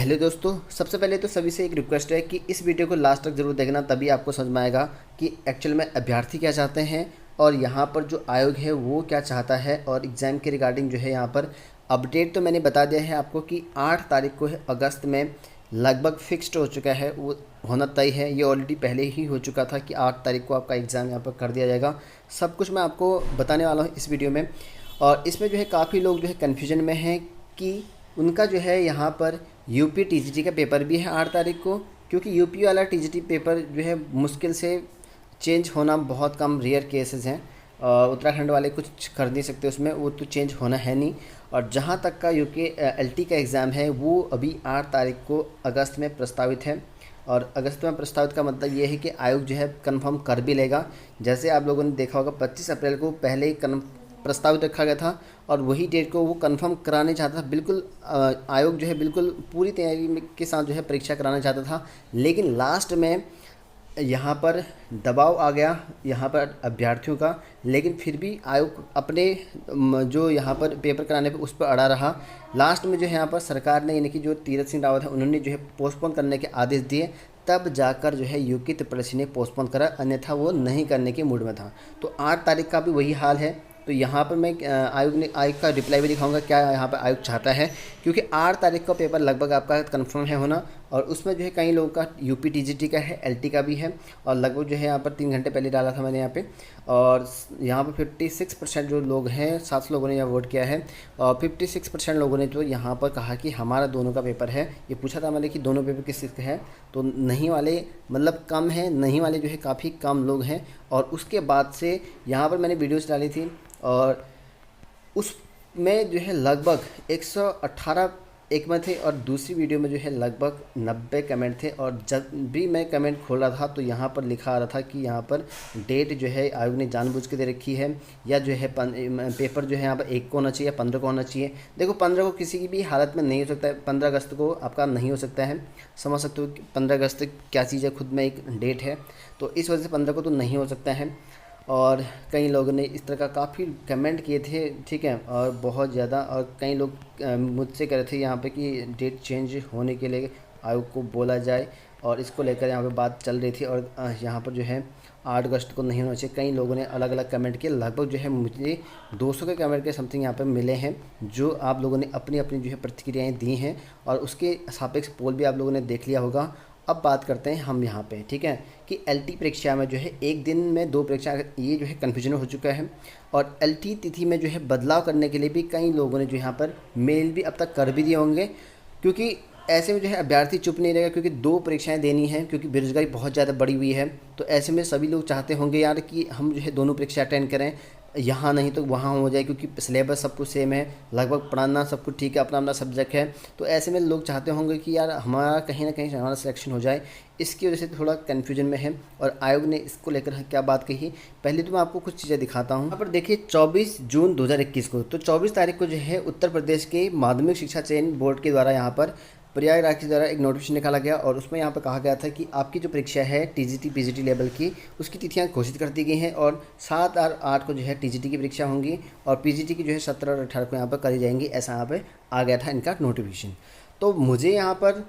Hello दोस्तों, सबसे पहले तो सभी से एक रिक्वेस्ट है कि इस वीडियो को लास्ट तक ज़रूर देखना, तभी आपको समझ में आएगा कि एक्चुअल में अभ्यर्थी क्या चाहते हैं और यहाँ पर जो आयोग है वो क्या चाहता है। और एग्ज़ाम के रिगार्डिंग जो है यहाँ पर अपडेट तो मैंने बता दिया है आपको कि 8 तारीख को है अगस्त में, लगभग फिक्स्ड हो चुका है, वो होना तय है। ये ऑलरेडी पहले ही हो चुका था कि 8 तारीख को आपका एग्ज़ाम यहाँ पर कर दिया जाएगा। सब कुछ मैं आपको बताने वाला हूँ इस वीडियो में। और इसमें जो है काफ़ी लोग जो है कन्फ्यूजन में हैं कि उनका जो है यहाँ पर यूपी टीजीटी का पेपर भी है 8 तारीख को, क्योंकि यूपी वाला टीजीटी पेपर जो है मुश्किल से चेंज होना बहुत कम, रेयर केसेस हैं। उत्तराखंड वाले कुछ कर नहीं सकते उसमें, वो तो चेंज होना है नहीं। और जहाँ तक का यूके एलटी का एग्ज़ाम है वो अभी 8 तारीख को अगस्त में प्रस्तावित है। और अगस्त में प्रस्तावित का मतलब ये है कि आयोग जो है कंफर्म कर भी लेगा। जैसे आप लोगों ने देखा होगा 25 अप्रैल को पहले ही प्रस्तावित रखा गया था और वही डेट को वो कंफर्म कराने चाहता था। बिल्कुल आयोग जो है बिल्कुल पूरी तैयारी के साथ जो है परीक्षा कराना चाहता था, लेकिन लास्ट में यहाँ पर दबाव आ गया यहाँ पर अभ्यर्थियों का। लेकिन फिर भी आयोग अपने जो यहाँ पर पेपर कराने पे उस पर अड़ा रहा। लास्ट में जो है यहाँ पर सरकार ने, यानी कि जो तीरथ सिंह रावत है, उन्होंने जो है पोस्टपोन करने के आदेश दिए। तब जाकर जो है यूपी त्रिपल ने पोस्टपोन करा, अन्यथा वो नहीं करने के मूड में था। तो 8 तारीख का भी वही हाल है। तो यहाँ पर मैं आयोग का रिप्लाई भी दिखाऊंगा क्या यहाँ पर आयोग चाहता है, क्योंकि 8 तारीख का पेपर लगभग आपका कंफर्म है होना। और उसमें जो है कई लोगों का यूपी टीजीटी का है, एलटी का भी है। और लगभग जो है यहाँ पर 3 घंटे पहले डाला था मैंने यहाँ पे। और यहाँ पर 56% जो लोग हैं, 700 लोगों ने यहाँ वोट किया है। और 56% लोगों ने तो यहाँ पर कहा कि हमारा दोनों का पेपर है। ये पूछा था मैंने कि दोनों पेपर किस चीज़ का है, तो नहीं वाले मतलब कम है, नहीं वाले जो है काफ़ी कम लोग हैं। और उसके बाद से यहाँ पर मैंने वीडियोज़ डाली थी और उसमें जो है लगभग 118 एक में थे और दूसरी वीडियो में जो है लगभग 90 कमेंट थे। और जब भी मैं कमेंट खोल रहा था तो यहाँ पर लिखा आ रहा था कि यहाँ पर डेट जो है आयोग ने जानबूझ के दे रखी है, या जो है पेपर जो है यहाँ पर 1 को होना चाहिए या 15 को होना चाहिए। देखो 15 को किसी की भी हालत में नहीं हो सकता है, 15 अगस्त को आपका नहीं हो सकता है। समझ सकते हो कि 15 अगस्त क्या चीज़ है, खुद में एक डेट है। तो इस वजह से 15 को तो नहीं हो सकता है। और कई लोगों ने इस तरह का काफ़ी कमेंट किए थे, ठीक है, और बहुत ज़्यादा। और कई लोग मुझसे कह रहे थे यहाँ पे कि डेट चेंज होने के लिए आयोग को बोला जाए, और इसको लेकर यहाँ पे बात चल रही थी। और यहाँ पर जो है 8 अगस्त को नहीं होना चाहिए। कई लोगों ने अलग अलग कमेंट किए, लगभग जो है मुझे 200 के कमेंट के समथिंग यहाँ पर मिले हैं, जो आप लोगों ने अपनी अपनी जो है प्रतिक्रियाएँ दी हैं। और उसके सापेक्ष पोल भी आप लोगों ने देख लिया होगा। अब बात करते हैं हम यहाँ पे, ठीक है, कि एलटी परीक्षा में जो है एक दिन में 2 परीक्षा, ये जो है कन्फ्यूजन हो चुका है। और एलटी तिथि में जो है बदलाव करने के लिए भी कई लोगों ने जो यहाँ पर मेल भी अब तक कर भी दिए होंगे, क्योंकि ऐसे में जो है अभ्यर्थी चुप नहीं रहेगा, क्योंकि 2 परीक्षाएं देनी हैं, क्योंकि बेरोजगारी बहुत ज़्यादा बढ़ी हुई है। तो ऐसे में सभी लोग चाहते होंगे यार कि हम जो है दोनों परीक्षा अटेंड करें, यहाँ नहीं तो वहाँ हो जाए, क्योंकि सिलेबस सब कुछ सेम है, लगभग पढ़ाना सब कुछ ठीक है, अपना अपना सब्जेक्ट है। तो ऐसे में लोग चाहते होंगे कि यार हमारा कहीं ना कहीं हमारा सिलेक्शन हो जाए। इसकी वजह से थोड़ा कन्फ्यूजन में है। और आयोग ने इसको लेकर क्या बात कही, पहले तो मैं आपको कुछ चीज़ें दिखाता हूँ। यहाँ पर देखिए 24 जून 2021 को, तो 24 तारीख को जो है उत्तर प्रदेश के माध्यमिक शिक्षा चयन बोर्ड के द्वारा यहाँ पर प्रयागराज के द्वारा एक नोटिफिकेशन निकाला गया। और उसमें यहाँ पर कहा गया था कि आपकी जो परीक्षा है टीजीटी पीजीटी लेवल की, उसकी तिथियाँ घोषित कर दी गई हैं। और 7 और 8 को जो है टीजीटी की परीक्षा होंगी, और पीजीटी की जो है 17 और 18 को यहाँ पर करी जाएंगी। ऐसा यहाँ पर आ गया था इनका नोटिफिकेशन। तो मुझे यहाँ पर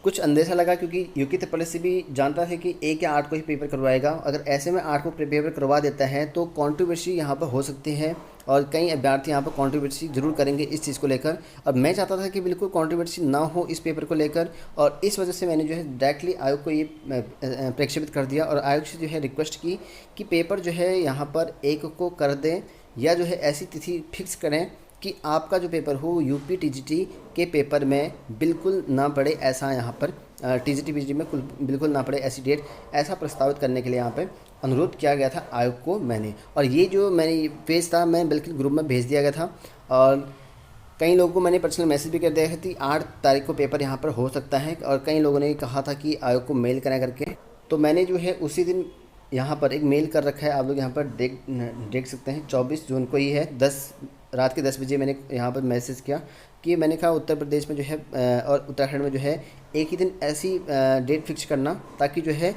कुछ अंदेशा लगा, क्योंकि यूके त्रिपल से भी जानता था कि 1 या 8 को ही पेपर करवाएगा। अगर ऐसे में 8 को पेपर करवा देता है तो कंट्रोवर्सी यहाँ पर हो सकती है, और कई अभ्यर्थी यहाँ पर कंट्रोवर्सी जरूर करेंगे इस चीज़ को लेकर। और मैं चाहता था कि बिल्कुल कंट्रोवर्सी ना हो इस पेपर को लेकर, और इस वजह से मैंने जो है डायरेक्टली आयोग को ये प्रेक्षेपित कर दिया। और आयोग से जो है रिक्वेस्ट की कि पेपर जो है यहाँ पर 1 को कर दें, या जो है ऐसी तिथि फिक्स करें कि आपका जो पेपर हो यूपी टीजीटी के पेपर में बिल्कुल ना पड़े। ऐसा यहाँ पर टीजीटी पीजीटी में बिल्कुल ना पड़े ऐसी डेट, ऐसा प्रस्तावित करने के लिए यहाँ पे अनुरोध किया गया था आयोग को मैंने। और ये जो मैंने पेज था मैं बिल्कुल ग्रुप में भेज दिया गया था, और कई लोगों को मैंने पर्सनल मैसेज भी कर दिया था कि 8 तारीख को पेपर यहाँ पर हो सकता है। और कई लोगों ने कहा था कि आयोग को मेल करें करके, तो मैंने जो है उसी दिन यहाँ पर एक मेल कर रखा है, आप लोग यहाँ पर देख सकते हैं। 24 जून को ही है, रात के 10 बजे मैंने यहाँ पर मैसेज किया कि मैंने कहा उत्तर प्रदेश में जो है और उत्तराखंड में जो है एक ही दिन ऐसी डेट फिक्स करना, ताकि जो है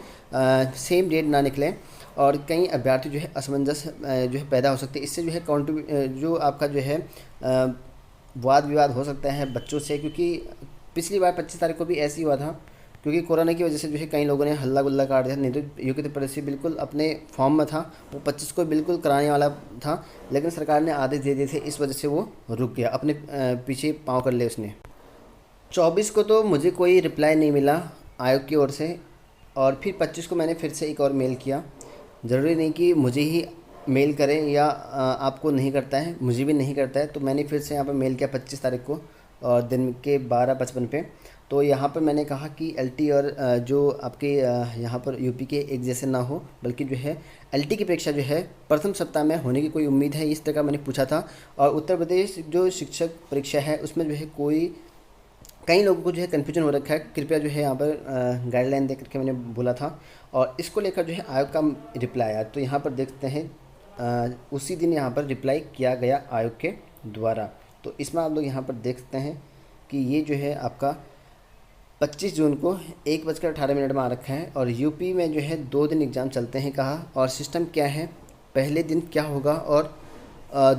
सेम डेट ना निकले। और कई अभ्यर्थी जो है असमंजस जो है पैदा हो सकते हैं। इससे जो है जो आपका जो है वाद विवाद हो सकता है बच्चों से, क्योंकि पिछली बार 25 तारीख को भी ऐसे ही हुआ था, क्योंकि कोरोना की वजह से जो है कई लोगों ने हल्ला गुल्ला काट दिया, नहीं तो यूपी उत्तर प्रदेश बिल्कुल अपने फॉर्म में था, वो 25 को बिल्कुल कराने वाला था, लेकिन सरकार ने आदेश दे दिए थे, इस वजह से वो रुक गया, अपने पीछे पाँव कर ले उसने। 24 को तो मुझे कोई रिप्लाई नहीं मिला आयोग की ओर से, और फिर 25 को मैंने फिर से एक और मेल किया। ज़रूरी नहीं कि मुझे ही मेल करें या आपको नहीं करता है, मुझे भी नहीं करता है, तो मैंने फिर से यहाँ पर मेल किया 25 तारीख को और दिन के 12:55 पे। तो यहाँ पर मैंने कहा कि एलटी और जो आपके यहाँ पर यूपी के एक जैसे ना हो, बल्कि जो है एलटी की परीक्षा जो है प्रथम सप्ताह में होने की कोई उम्मीद है, इस तरह का मैंने पूछा था। और उत्तर प्रदेश जो शिक्षक परीक्षा है उसमें जो है कई लोगों को जो है कन्फ्यूजन हो रखा है, कृपया जो है यहाँ पर गाइडलाइन दे करके मैंने बोला था, और इसको लेकर जो है आयोग का रिप्लाई आया। तो यहाँ पर देखते हैं उसी दिन यहाँ पर रिप्लाई किया गया आयोग के द्वारा। तो इसमें आप लोग यहाँ पर देख सकते हैं कि ये जो है आपका 25 जून को 1:18 में आ रखा है, और यूपी में जो है 2 दिन एग्ज़ाम चलते हैं कहा, और सिस्टम क्या है, पहले दिन क्या होगा और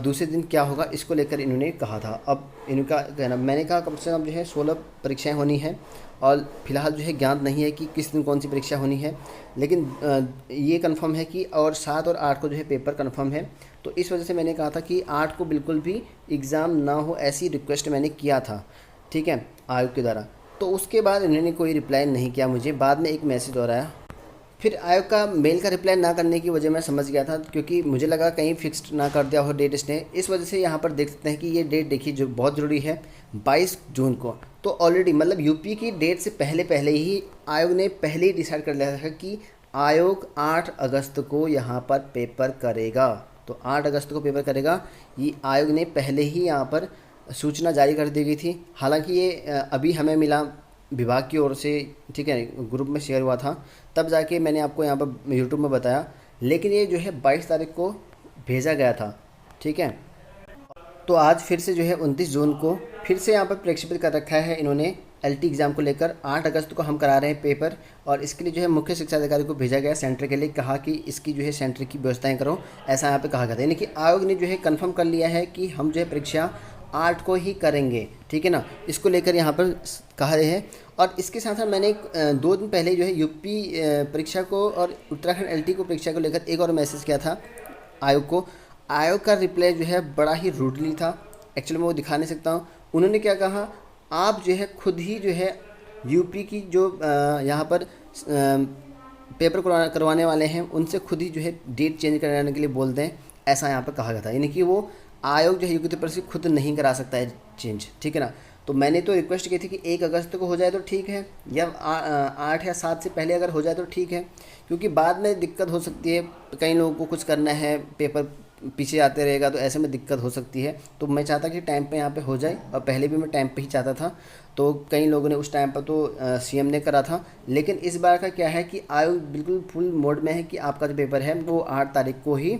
दूसरे दिन क्या होगा, इसको लेकर इन्होंने कहा था। अब इनका कहना, मैंने कहा कम से कम जो है 16 परीक्षाएं होनी है, और फिलहाल जो है ज्ञात नहीं है कि किस दिन कौन सी परीक्षा होनी है, लेकिन ये कंफर्म है कि और 7 और 8 को जो है पेपर कंफर्म है। तो इस वजह से मैंने कहा था कि 8 को बिल्कुल भी एग्ज़ाम ना हो, ऐसी रिक्वेस्ट मैंने किया था, ठीक है, आयोग के द्वारा। तो उसके बाद इन्होंने कोई रिप्लाई नहीं किया मुझे, बाद में एक मैसेज और आया। फिर आयोग का मेल का रिप्लाई ना करने की वजह मैं समझ गया था, क्योंकि मुझे लगा कहीं फिक्स्ड ना कर दिया हो डेट इसने, इस वजह से यहाँ पर देख सकते हैं कि ये डेट देखिए जो बहुत ज़रूरी है 22 जून को। तो ऑलरेडी मतलब यूपी की डेट से पहले ही आयोग ने पहले ही डिसाइड कर लिया था कि आयोग 8 अगस्त को यहाँ पर पेपर करेगा। तो 8 अगस्त को पेपर करेगा, ये आयोग ने पहले ही यहाँ पर सूचना जारी कर दी गई थी। हालांकि ये अभी हमें मिला विभाग की ओर से, ठीक है, ग्रुप में शेयर हुआ था, तब जाके मैंने आपको यहाँ पर यूट्यूब में बताया, लेकिन ये जो है 22 तारीख को भेजा गया था, ठीक है। तो आज फिर से जो है 29 जून को फिर से यहाँ पर प्रक्षेपित कर रखा है इन्होंने एलटी एग्ज़ाम को लेकर। 8 अगस्त को हम करा रहे हैं पेपर, और इसके लिए जो है मुख्य शिक्षा अधिकारी को भेजा गया सेंटर के लिए, कहा कि इसकी जो है सेंटर की व्यवस्थाएँ करो, ऐसा यहाँ पे कहा गया था। यानी कि आयोग ने जो है कन्फर्म कर लिया है कि हम जो है परीक्षा 8 को ही करेंगे, ठीक है ना, इसको लेकर यहाँ पर कहा रहे हैं। और इसके साथ साथ मैंने 2 दिन पहले जो है यूपी परीक्षा को और उत्तराखंड एलटी को परीक्षा को लेकर एक और मैसेज किया था आयोग को। आयोग का रिप्लाई जो है बड़ा ही रूडली था, एक्चुअली मैं वो दिखा नहीं सकता हूँ। उन्होंने क्या कहा, आप जो है खुद ही जो है यूपी की जो यहाँ पर पेपर करवाने वाले हैं उनसे खुद ही जो है डेट चेंज कराने के लिए बोल दें, ऐसा यहाँ पर कहा गया था। यानी कि वो आयोग जो है यूपी उत्तर प्रदेश खुद नहीं करा सकता है चेंज, ठीक है ना। तो मैंने तो रिक्वेस्ट की थी कि 1 अगस्त को हो जाए तो ठीक है, या 8 या 7 से पहले अगर हो जाए तो ठीक है, क्योंकि बाद में दिक्कत हो सकती है, कई लोगों को कुछ करना है, पेपर पीछे आते रहेगा, तो ऐसे में दिक्कत हो सकती है। तो मैं चाहता कि टाइम पे यहाँ पे हो जाए, और पहले भी मैं टाइम पे ही चाहता था, तो कई लोगों ने उस टाइम पर तो सीएम ने करा था। लेकिन इस बार का क्या है कि आयोग बिल्कुल फुल मोड में है कि आपका जो पेपर है वो 8 तारीख को ही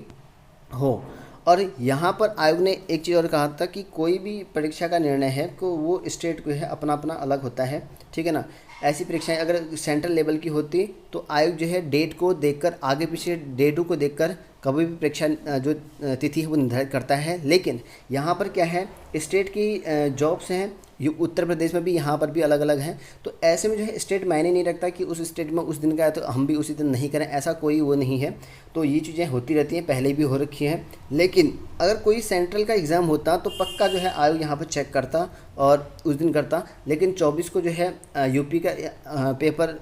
हो। और यहाँ पर आयोग ने एक चीज़ और कहा था कि कोई भी परीक्षा का निर्णय है तो वो स्टेट को है अपना अपना अलग होता है, ठीक है ना। ऐसी परीक्षाएं अगर सेंट्रल लेवल की होती तो आयोग जो है डेट को देखकर, आगे पीछे डेटों को देखकर कभी भी परीक्षा जो तिथि है वो निर्धारित करता है। लेकिन यहाँ पर क्या है, स्टेट की जॉब्स हैं, ये उत्तर प्रदेश में भी, यहाँ पर भी अलग अलग हैं। तो ऐसे में जो है स्टेट मायने नहीं रखता कि उस स्टेट में उस दिन का है तो हम भी उसी दिन नहीं करें, ऐसा कोई वो नहीं है। तो ये चीज़ें होती रहती हैं, पहले भी हो रखी हैं। लेकिन अगर कोई सेंट्रल का एग्ज़ाम होता तो पक्का जो है आयोग यहाँ पर चेक करता और उस दिन करता। लेकिन 24 को जो है यूपी का पेपर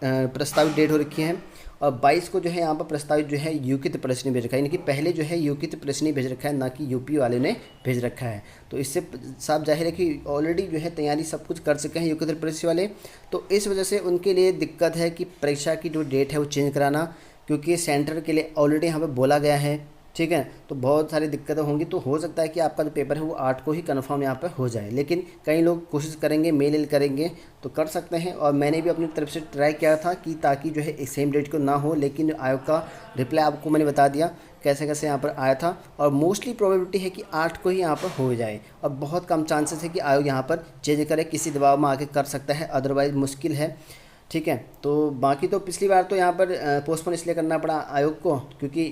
प्रस्तावित डेट हो रखी है, और 22 को जो है यहाँ पर प्रस्तावित जो है यूपी उत्तर प्रदेश ने भेज रखा है। यानी कि पहले जो है यूपी उत्तर प्रदेश ने भेज रखा है, ना कि यूपी वाले ने भेज रखा है। तो इससे साफ जाहिर है कि ऑलरेडी जो है तैयारी सब कुछ कर सके हैं यूपी उत्तर प्रदेश वाले। तो इस वजह से उनके लिए दिक्कत है कि परीक्षा की जो डेट है वो चेंज कराना, क्योंकि सेंटर के लिए ऑलरेडी यहाँ पर बोला गया है, ठीक है। तो बहुत सारी दिक्कतें होंगी। तो हो सकता है कि आपका जो पेपर है वो 8 को ही कन्फर्म यहाँ पर हो जाए, लेकिन कई लोग कोशिश करेंगे, मेल करेंगे तो कर सकते हैं। और मैंने भी अपनी तरफ से ट्राई किया था कि ताकि जो है सेम डेट को ना हो, लेकिन आयोग का रिप्लाई आपको मैंने बता दिया कैसे कैसे यहाँ पर आया था। और मोस्टली प्रोबेबिलिटी है कि 8 को ही यहाँ पर हो जाए, और बहुत कम चांसेस है कि आयोग यहाँ पर चेंज करे, किसी दबाव में आके कर सकता है, अदरवाइज़ मुश्किल है। ठीक है। तो बाकी तो पिछली बार तो यहाँ पर पोस्टपोन इसलिए करना पड़ा आयोग को, क्योंकि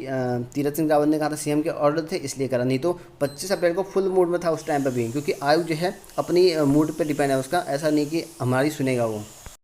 तीरथ सिंह रावत ने कहा था सीएम के ऑर्डर थे इसलिए करा, नहीं तो 25 अप्रैल को फुल मूड में था उस टाइम पर भी, क्योंकि आयोग जो है अपनी मूड पे डिपेंड है उसका, ऐसा नहीं कि हमारी सुनेगा वो।